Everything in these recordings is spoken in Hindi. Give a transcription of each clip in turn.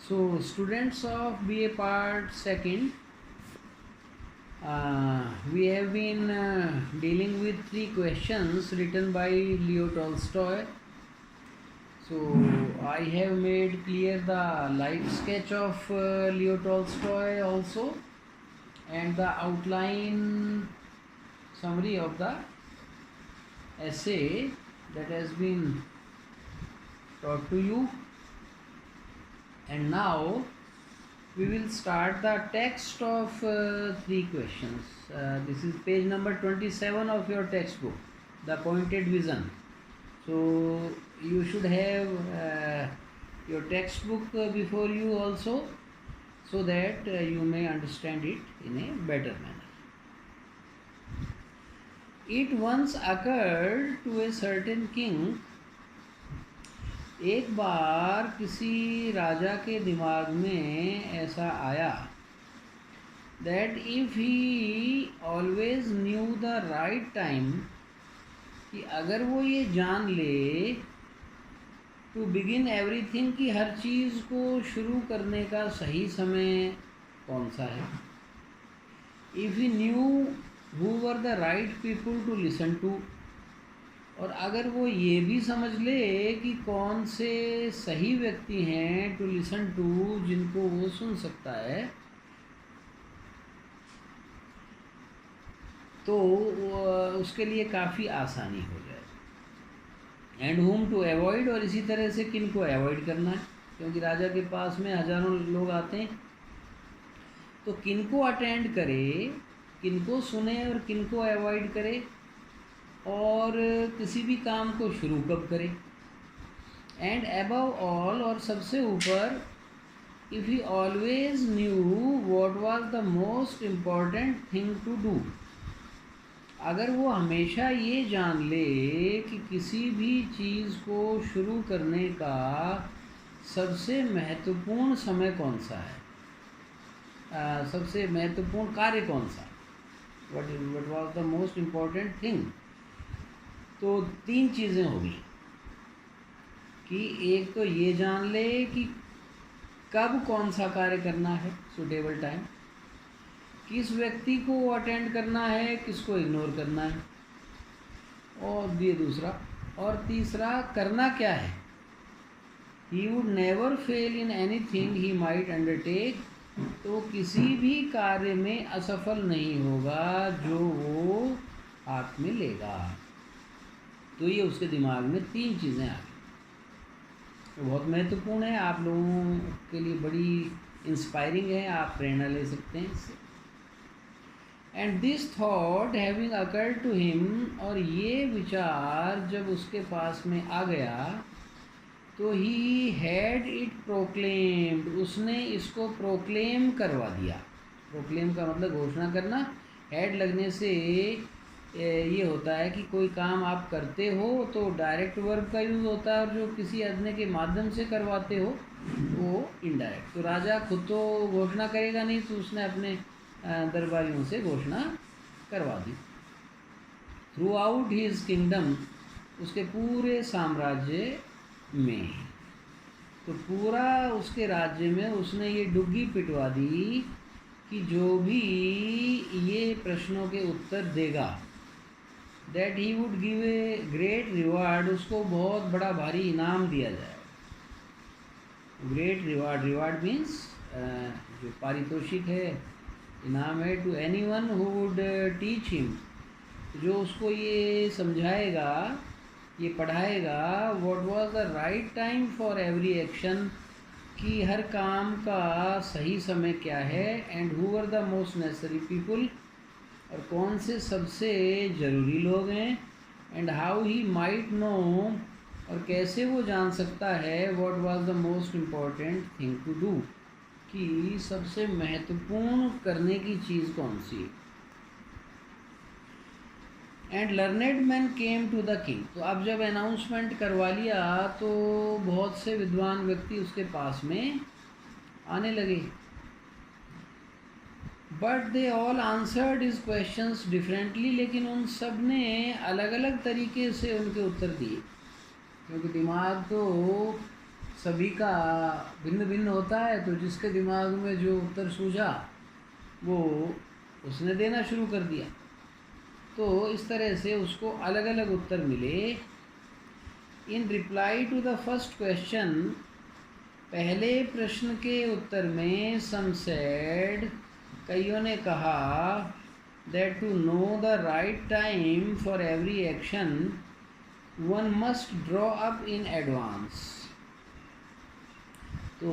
So, students of BA Part 2nd, we have been dealing with three questions written by Leo Tolstoy. So, I have made clear the life sketch of Leo Tolstoy also, and the outline summary of the essay that has been taught to you. And now we will start the text of three questions. This is page number 27 of your textbook, The Pointed Vision. So you should have your textbook before you also, so that you may understand it in a better manner. It once occurred to a certain king. एक बार किसी राजा के दिमाग में ऐसा आया that if he always knew the right time, कि अगर वो ये जान ले to begin everything, कि हर चीज़ को शुरू करने का सही समय कौन सा है. If he knew who were the right people to listen to, और अगर वो ये भी समझ ले कि कौन से सही व्यक्ति हैं टू लिसन टू, जिनको वो सुन सकता है, तो उसके लिए काफ़ी आसानी हो जाए. एंड होम टू अवॉइड, और इसी तरह से किन को अवॉइड करना है, क्योंकि राजा के पास में हज़ारों लोग आते हैं, तो किन को अटेंड करे, किन को सुने और किन को अवॉइड करे, और किसी भी काम को शुरू कब करे. एंड अबव ऑल, और सबसे ऊपर, if he always knew what was the most important thing to do, अगर वो हमेशा ये जान ले कि किसी भी चीज़ को शुरू करने का सबसे महत्वपूर्ण समय कौन सा है, सबसे महत्वपूर्ण कार्य कौन सा, what was the most important thing. तो तीन चीज़ें होगी कि एक तो ये जान ले कि कब कौन सा कार्य करना है, सुटेबल टाइम, किस व्यक्ति को अटेंड करना है, किसको इग्नोर करना है, और ये दूसरा, और तीसरा करना क्या है. He would never fail in anything he might undertake, तो किसी भी कार्य में असफल नहीं होगा जो वो हाथ में लेगा. तो ये उसके दिमाग में तीन चीज़ें आ गई. तो बहुत महत्वपूर्ण है, आप लोगों के लिए बड़ी इंस्पायरिंग है, आप प्रेरणा ले सकते हैं इससे. And this thought having occurred to him, और ये विचार जब उसके पास में आ गया तो ही हैड इट प्रोक्लेम्ड, उसने इसको प्रोक्लेम करवा दिया. प्रोक्लेम का मतलब घोषणा करना. हैड लगने से ये होता है कि कोई काम आप करते हो तो डायरेक्ट वर्ब का यूज़ होता है, और जो किसी अन्य के माध्यम से करवाते हो वो इनडायरेक्ट. तो राजा खुद तो घोषणा करेगा नहीं, तो उसने अपने दरबारियों से घोषणा करवा दी. थ्रू आउट हिज किंगडम, उसके पूरे साम्राज्य में, तो पूरा उसके राज्य में उसने ये डुग्गी पिटवा दी कि जो भी ये प्रश्नों के उत्तर देगा, that he would give a great reward, उसको बहुत बड़ा भारी इनाम दिया जाए. ग्रेट रिवार्ड, रिवार्ड मीन्स जो पारितोषिक है, इनाम है, to anyone who would teach him, जो उसको ये समझाएगा, ये पढ़ाएगा, what was the right time for every action, कि हर काम का सही समय क्या है, and who were the most necessary people, और कौन से सबसे ज़रूरी लोग हैं, and how he might know, और कैसे वो जान सकता है, what was the most important thing to do, कि सबसे महत्वपूर्ण करने की चीज़ कौन सी है. And learned man came to the king, तो अब जब अनाउंसमेंट करवा लिया तो बहुत से विद्वान व्यक्ति उसके पास में आने लगे. But they all answered his questions differently, लेकिन उन सब ने अलग अलग तरीके से उनके उत्तर दिए, क्योंकि दिमाग तो सभी का भिन्न भिन्न होता है, तो जिसके दिमाग में जो उत्तर सूझा वो उसने देना शुरू कर दिया। तो इस तरह से उसको अलग अलग उत्तर मिले। In reply to the first question, पहले प्रश्न के उत्तर में सम सेड, कईयों ने कहा, that to know the right time for every action one must draw up in advance. तो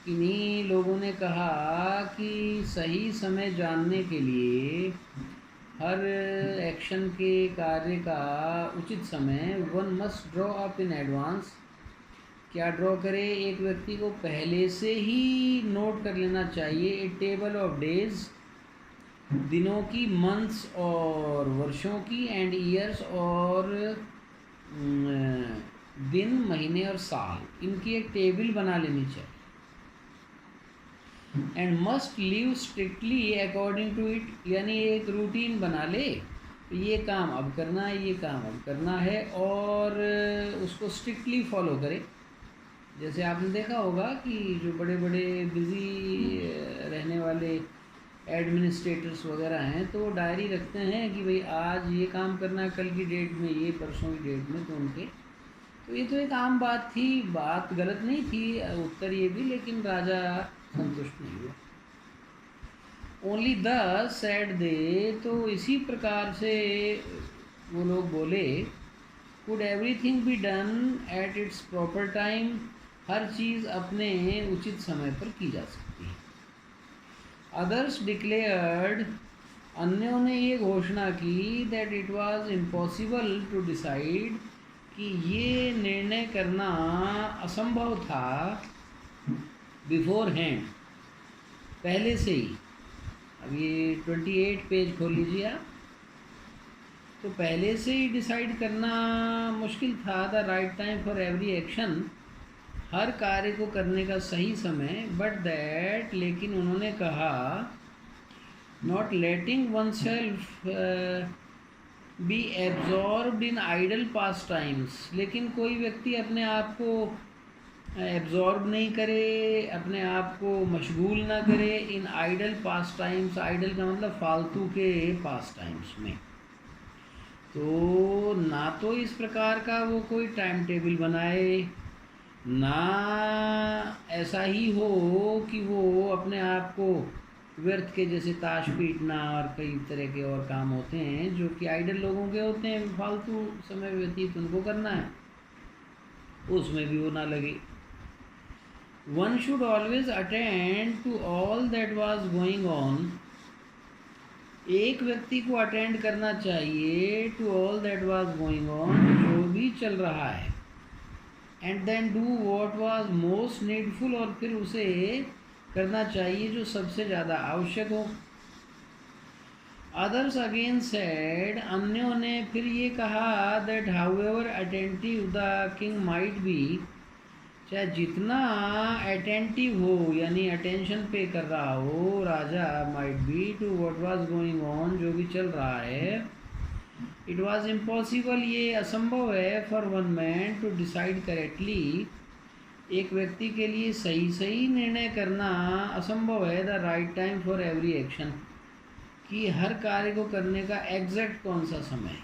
इन्हीं लोगों ने कहा कि सही समय जानने के लिए हर एक्शन के कार्य का उचित समय one must draw up in advance. क्या ड्रॉ करे? एक व्यक्ति को पहले से ही नोट कर लेना चाहिए ए टेबल ऑफ डेज, दिनों की, मंथ्स और वर्षों की, एंड ईयर्स और दिन, महीने और साल, इनकी एक टेबल बना लेनी चाहिए। And must live strictly according to it, यानी एक रूटीन बना ले, ये काम अब करना है, ये काम अब करना है, और उसको स्ट्रिक्टली फॉलो करे। जैसे आपने देखा होगा कि जो बड़े बड़े बिज़ी रहने वाले एडमिनिस्ट्रेटर्स वगैरह हैं, तो वो डायरी रखते हैं कि भाई आज ये काम करना है, कल की डेट में ये, परसों की डेट में, तो उनके, तो ये तो एक आम बात थी, बात गलत नहीं थी, उत्तर ये भी, लेकिन राजा संतुष्ट नहीं हुआ। ओनली द सेड दे, तो इसी प्रकार से वो लोग बोले, could everything be done at its proper time, हर चीज़ अपने उचित समय पर की जा सकती है। अदर्स डिक्लेयर्ड, अन्यों ने ये घोषणा की, that it was impossible to decide, कि ये निर्णय करना असंभव था बिफोर हैंड, पहले से ही। अब ये 28 पेज खोल लीजिए आप, तो पहले से ही डिसाइड करना मुश्किल था। The right time for every action, हर कार्य को करने का सही समय, बट दैट, लेकिन उन्होंने कहा, not letting oneself be absorbed in idle pastimes, लेकिन कोई व्यक्ति अपने आप को एब्जॉर्ब नहीं करे, अपने आप को मशगूल ना करे इन आइडल पास टाइम्स। आइडल का मतलब फालतू के पास टाइम्स में। तो ना तो इस प्रकार का वो कोई टाइम टेबल बनाए, ना ऐसा ही हो कि वो अपने आप को व्यर्थ के, जैसे ताश पीटना और कई तरह के और काम होते हैं जो कि आइडल लोगों के होते हैं, फालतू समय व्यतीत उनको करना है, उसमें भी वो ना लगे। One should always attend to all that was going on, एक व्यक्ति को अटेंड करना चाहिए to all that was going on, जो भी चल रहा है, and then do what was most needful, और फिर उसे करना चाहिए जो सबसे ज़्यादा आवश्यक हो। अदर्स अगेन सेड, अन्यों ने फिर ये कहा, that however attentive the king might be, चाहे जितना अटेंटिव हो, यानी अटेंशन पे कर रहा हो राजा, might be to what was going on, जो भी चल रहा है, इट वाज इम्पॉसिबल, ये असंभव है, for one man to decide correctly, एक व्यक्ति के लिए सही निर्णय करना असंभव है, the right time for every action, कि हर कार्य को करने का एग्जैक्ट कौन सा समय,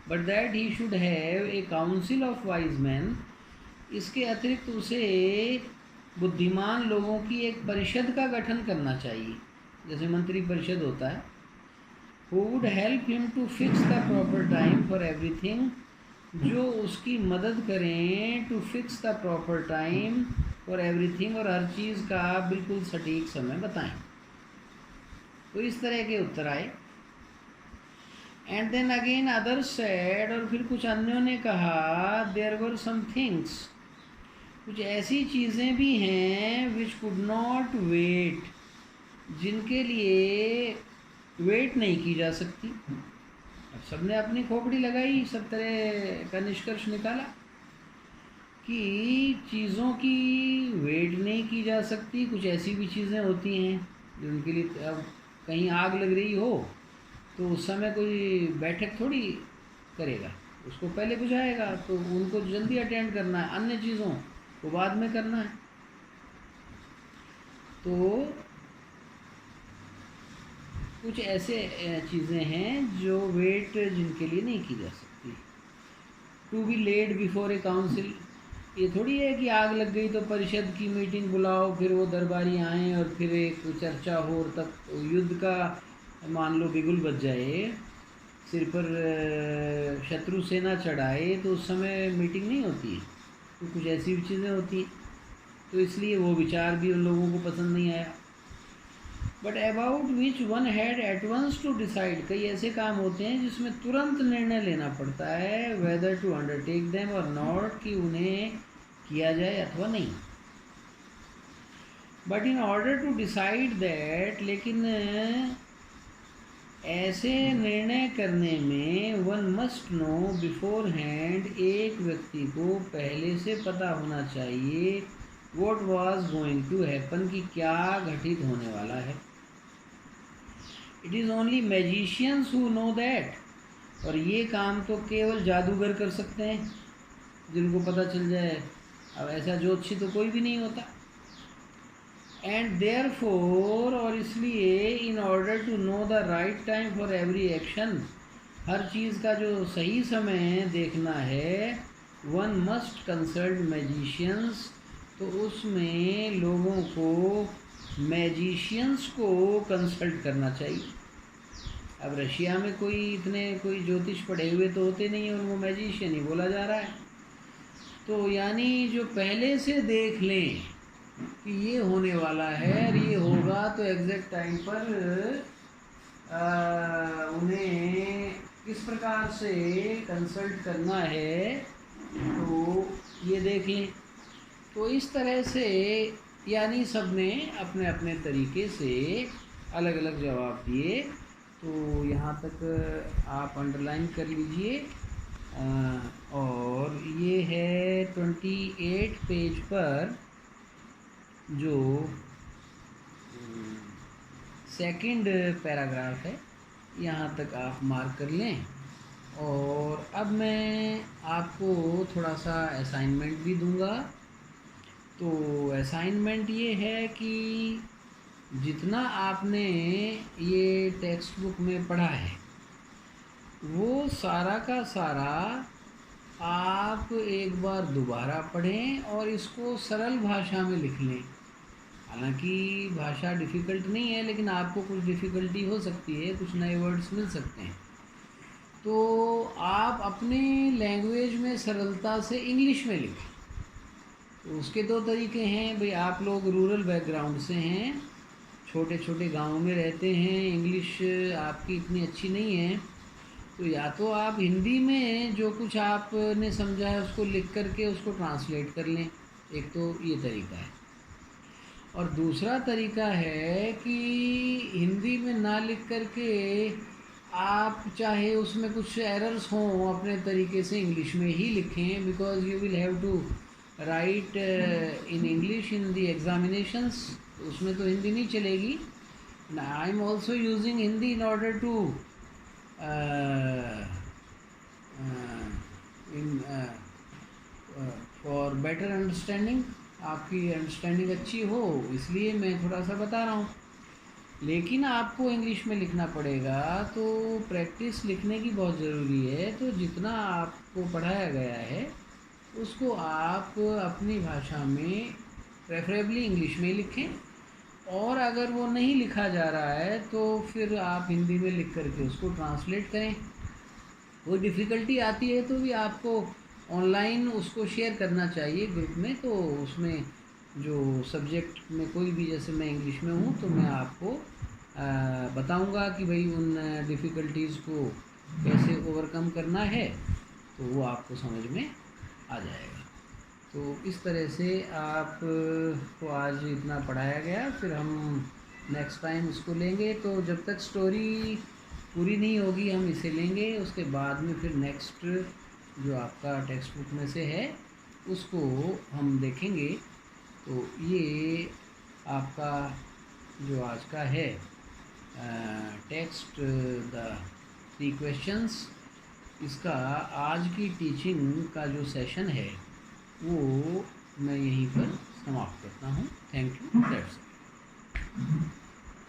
but that he should have a council of wise man, इसके अतिरिक्त उसे बुद्धिमान लोगों की एक परिषद का गठन करना चाहिए, जैसे मंत्री परिषद होता है, who would help him to fix the proper time for everything, जो उसकी मदद करें to fix the proper time for everything, और हर चीज़ का बिल्कुल सटीक समय बताएं। तो इस तरह के उत्तर आए। And then again others said, और फिर कुछ अन्यों ने कहा, देयर वर सम थिंग्स, कुछ ऐसी चीज़ें भी हैं विच कुड नॉट वेट, जिनके लिए वेट नहीं की जा सकती। अब सबने अपनी खोपड़ी लगाई, सब तरह का निष्कर्ष निकाला कि चीज़ों की वेट नहीं की जा सकती। कुछ ऐसी भी चीज़ें होती हैं जिनके लिए, अब कहीं आग लग रही हो तो उस समय कोई बैठक थोड़ी करेगा, उसको पहले बुझाएगा, तो उनको जल्दी अटेंड करना है, अन्य चीज़ों को बाद में करना है। तो कुछ ऐसे चीज़ें हैं जो वेट जिनके लिए नहीं की जा सकती। To be led before a council, ये थोड़ी है कि आग लग गई तो परिषद की मीटिंग बुलाओ, फिर वो दरबारी आएँ और फिर एक चर्चा हो और तब युद्ध का मान लो बिगुल बज जाए, सिर पर शत्रु सेना चढ़ाए, तो उस समय मीटिंग नहीं होती है। तो कुछ ऐसी भी चीज़ें होती हैं, तो इसलिए वो विचार भी उन लोगों को पसंद नहीं आया। But about which one had at once to decide, कई ऐसे काम होते हैं जिसमें तुरंत निर्णय लेना पड़ता है, वेदर टू अंडरटेक देम और नॉट, कि उन्हें किया जाए अथवा नहीं। But in order to decide that, लेकिन ऐसे निर्णय करने में one must know beforehand, एक व्यक्ति को पहले से पता होना चाहिए what was going to happen, कि क्या घटित होने वाला है। It is only magicians who know that, और ये काम तो केवल जादूगर कर सकते हैं जिनको पता चल जाए। अब ऐसा ज्योतिषी तो कोई भी नहीं होता। एंड देयर फोर, और इसलिए in order to know the right time for every action, हर चीज़ का जो सही समय देखना है, वन मस्ट कंसल्ट मैजिशियंस, तो उसमें लोगों को मैजिशियंस को कंसल्ट करना चाहिए। अब रशिया में कोई ज्योतिष पढ़े हुए तो होते नहीं हैं, उनको मैजिशियन ही बोला जा रहा है। तो यानी जो पहले से देख लें कि ये होने वाला है और ये होगा, तो एग्जैक्ट टाइम पर उन्हें किस प्रकार से कंसल्ट करना है, तो ये देख लें। तो इस तरह से यानी सब ने अपने अपने तरीके से अलग अलग जवाब दिए। तो यहाँ तक आप अंडरलाइन कर लीजिए। और ये है 28 पेज पर जो सेकंड पैराग्राफ है, यहाँ तक आप मार्क कर लें। और अब मैं आपको थोड़ा सा असाइनमेंट भी दूंगा। तो असाइनमेंट ये है कि जितना आपने ये टेक्स्ट बुक में पढ़ा है वो सारा का सारा आप एक बार दोबारा पढ़ें और इसको सरल भाषा में लिख लें। हालांकि भाषा डिफ़िकल्ट नहीं है, लेकिन आपको कुछ डिफ़िकल्टी हो सकती है, कुछ नए वर्ड्स मिल सकते हैं। तो आप अपने लैंग्वेज में सरलता से इंग्लिश में लिखें। तो उसके दो तरीके हैं भाई। आप लोग रूरल बैकग्राउंड से हैं, छोटे छोटे गाँव में रहते हैं, इंग्लिश आपकी इतनी अच्छी नहीं है, तो या तो आप हिंदी में जो कुछ आपने समझा है उसको लिख करके उसको ट्रांसलेट कर लें, एक तो ये तरीका है। और दूसरा तरीका है कि हिंदी में ना लिख करके आप चाहे उसमें कुछ एरर्स हों अपने तरीके से इंग्लिश में ही लिखें, because you will have to write in English in the examinations. उसमें तो हिंदी नहीं चलेगी। I am also using Hindi in order to for better understanding, आपकी अंडरस्टैंडिंग अच्छी हो, इसलिए मैं थोड़ा सा बता रहा हूँ। लेकिन आपको इंग्लिश में लिखना पड़ेगा, तो प्रैक्टिस लिखने की बहुत ज़रूरी है। तो जितना आपको पढ़ाया गया है उसको आप अपनी भाषा में प्रेफरेबली इंग्लिश में लिखें, और अगर वो नहीं लिखा जा रहा है तो फिर आप हिंदी में लिख करके उसको ट्रांसलेट करें। कोई डिफ़िकल्टी आती है तो भी आपको ऑनलाइन उसको शेयर करना चाहिए ग्रुप में। तो उसमें जो सब्जेक्ट में कोई भी, जैसे मैं इंग्लिश में हूँ तो मैं आपको बताऊँगा कि भाई उन डिफ़िकल्टीज़ को कैसे ओवरकम करना है, तो वो आपको समझ में आ जाएगा। तो इस तरह से आप को आज इतना पढ़ाया गया, फिर हम नेक्स्ट टाइम इसको लेंगे। तो जब तक स्टोरी पूरी नहीं होगी हम इसे लेंगे, उसके बाद में फिर नेक्स्ट जो आपका टेक्स्ट बुक में से है उसको हम देखेंगे। तो ये आपका जो आज का है टेक्स्ट द 3 क्वेश्चंस इसका आज की टीचिंग का जो सेशन है वो मैं यहीं पर समाप्त करता हूँ। Thank you, that's